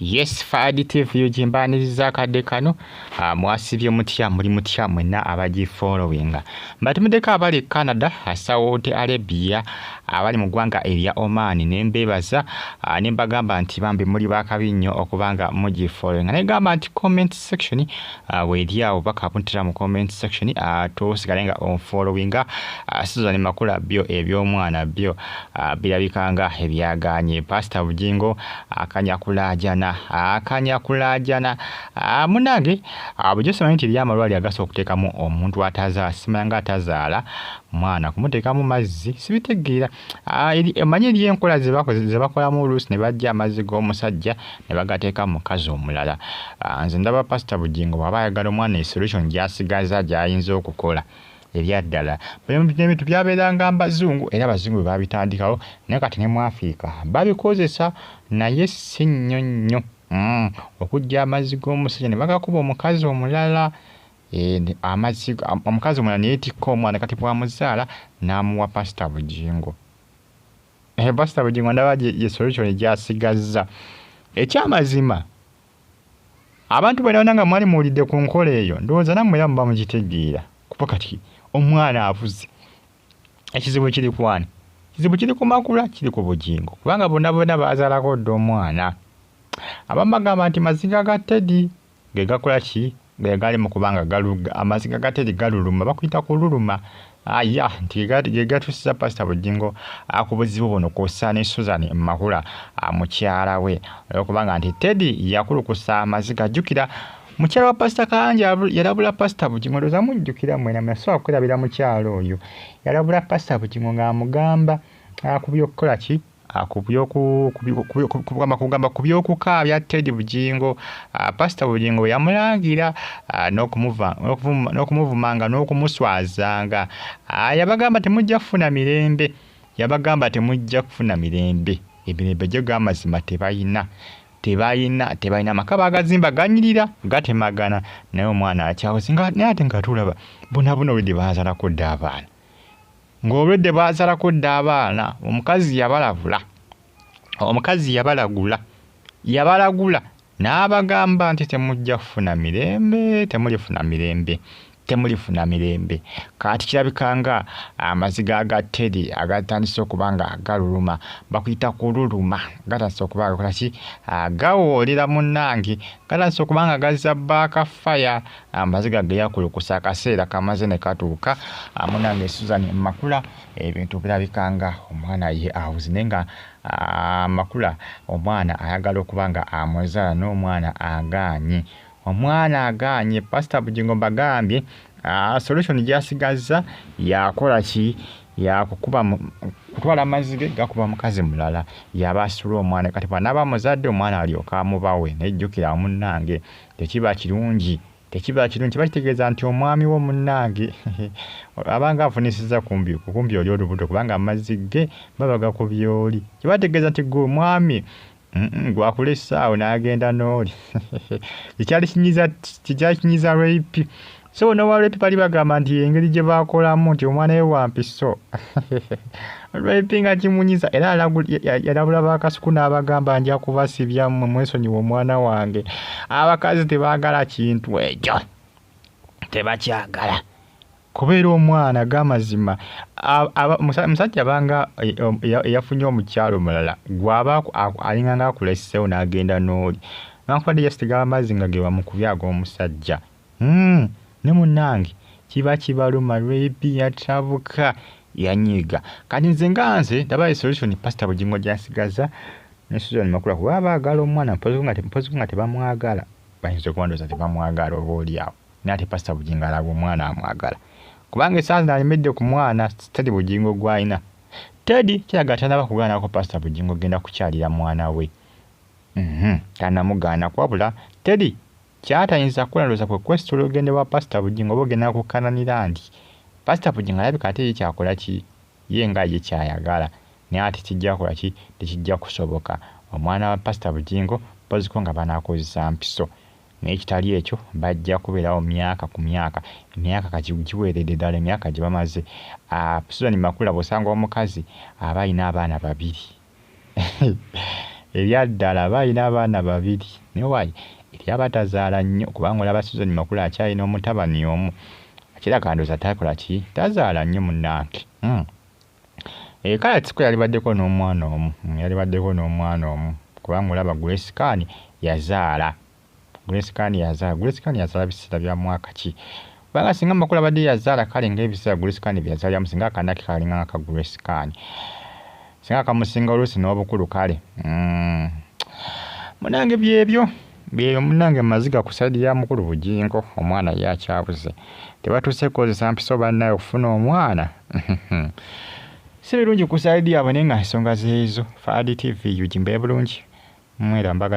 Yes, Fadi TV ujimbaniriza kadde kano mwasibye mutya muri mutya mwena abaji following. Mbatumudeka abali Canada, Saudi Arabia, abali mu ggwanga erya Oman nembebaza nembagamba nti bambi muri bakabinyo okubanga muji following. Negamba nti comment section weeryawo bakapuntira mu comment section tosigalenga on following Suzan Makula byo ebyomwana byo birabikanga ebyaganye Pastor Bugingo akanyakulajana munange abujose nti lyamalwali agaso okutekamu omuntu atazaala simanga atazaala mwana kumutekamu mazzi sibitegeera emanye lyenkola ze bakola mu lusi ne bajja amazzi g'omusajja ne bagateeka mu mukazi omulala. Nze ndaba Pastor Bugingo bw'aba ayagala omwana solution gy'asigaza gy'ayinza okukola ebyaddala ebintu byabeeranga mbazungu era abazungu babitandikawo naye kati ne mu Africa babikozesa naye si nnyonnyo okujja amazzi g'omusajja ne bagakuba omukazi omulala omukazi omulala neyetikka omwana kati bwamuzaala n'amuwa Pastor Bugingo. Pastor Bugingo ndaba ye solution gy'asigazza. Ekyamazima abantu bwe nga mwali muwulidde ku nkola eyo ndowooza nammwe era muba mugitegeera kuba kati omwana avuze ekizibu kiri kwani kizibu kiri ku Makula kiri ku Bugingo kubanga bonna bazaalako dda omwana. Abamu bagamba nti maziga ga Teddy ge gakola ki ge gali mu kubanga galuga amaziga ga Teddy galuluma bakuyita kululuma nti ge gatusiza Pastor Bugingo ku buzibu buno kw'ossa ne Suzan Makula mukyala we okubanga nti Teddy yakulukusa amaziga jjukira mukyala wa Pastor Kanja yalabula Pastor Bugingo ndoza mujjukira mwena mnasobola okwirabira mukyalo oyo yalabula Pastor Bugingo ng'amugamba ku by'okukola ki kugamba ku by'okukaabya Teddy Bugingo. Pastor Bugingo yamulangira n'okumuvumanga n'okumuswazanga. Yabagamba temujja kufuna mirembe emirembe gyo g'amazima tebayina maka bagazimba ganyirira gatemagana naye omwana akyawozinga naye ate nga tulaba bonna olwedde baazalako dda abaana ng'olwedde baazalako dda abaana omukazi yabalagula n'abagamba nti temujja kufuna mirembe temulifuna mirembe. Kati kirabikanga amaziga ga Teddy agatandise okubanga galuluma bakuyita kululuma gatandise okubanga kola ki gawoolera munnange gatandise okubanga gazza baakafaya amaziga ge yakulukusa akaseera kamaze ne katuuka munnange Suzan Makula ebintu birabikanga omwana ye awuzi naye nga Makula omwana ayagala okubanga amuzaala n'omwana agaanye Pastor Bugingo bagambye solution gy'asigazza yakola ki kutwala amazzi ge gakuba mukazi mulala yabasula omwana kati bw'anaaba muzadde omwana alyoka amubawe nejjukira munnange tekiba kirungi kiba kitegeeza nti omwami wo munnange abanga afunisiza kumbi oli olubuto kubanga amazzi ge baba gakubye oli kiba kitegeeza nti gwe omwami gwakulesa awo n'agenda n'oli kikyali kinyiza rape. So no rape bali bagamba nti engeri gye bakolamu nti omwana we wampiso rape nga kimunyiza era yalabula bakasuku n'abagamba nja kubasibya mwesonyiwa omwana wange. Abakazi tebaagala kintu ekyo tebakyagala kubeera omwana g'amazima. Musajja banga yafunye omukyalo mulala gwaba alinganga akuleseewo n'agenda n'oli nankubadde yasitigala amazzi nga ge bamukubye ag'omusajja ne munnange kiba kibaluma rape yatabuka yanyiga. Kati nze ndaba solution Pastor Bugingo gy'asigaza ne Suzan Makula kuba baagala omwana mpozi nga tebamwagala bayinza okubandoza tebamwagala oba oliawo naye ate Pastor Bugingo alaga omwana amwagala kubanga esaazi alemedde ku mwana Teddy Bugingo gw'alina. Teddy kiraga tanaba kugaanako Pastor Bugingo genda kukyalira mwana we tanamugaana kwabula Teddy kyatayinza kulandoza kwe kwesitula ogende wa Pastor Bugingo oba ogenda kukananira nti Pastor Bugingo alabika ate ye kyakola ki ye nga ye kyayagala naye ate kijja kukola ki tekijja kusoboka. Omwana wa Pastor Bugingo poziko nga banaakozesa mpiso naye kitali ekyo bajja kubeerawo myaka ku myaka kati giweeredde ddala emyaka gye bamaze. Suzan Makula bw'osanga omukazi aba alina abaana babiri eryaddala balina abaana babiri naye wayi eryabatazaala nnyo kubanga olaba Suzan Makula akyalina omutabani omu akiraga ndowooza takola ki tazaala nnyo munnange. Kale Tiko yalibaddeko n'omwana omu kubanga olaba Grace Khan yazaala biseera bya mwaka ki kubanga singa Makula badde yazaala kale ng'ebiseera Grace Khan byazaalyamu singa akaana ke kalinga ka Grace Khan singa kamusinga oluusi n'obukulu kale munnange byebyo munnange maziga ku sayidi ya mukulu Bugingo omwana ye akyabuze tebatuuse kukozesa mpiso bannaye okufuna omwana si birungi ku sayidi yaabwe naye nga ensonga zeezo Fadi TV yujimbe bulungi mwera mbagala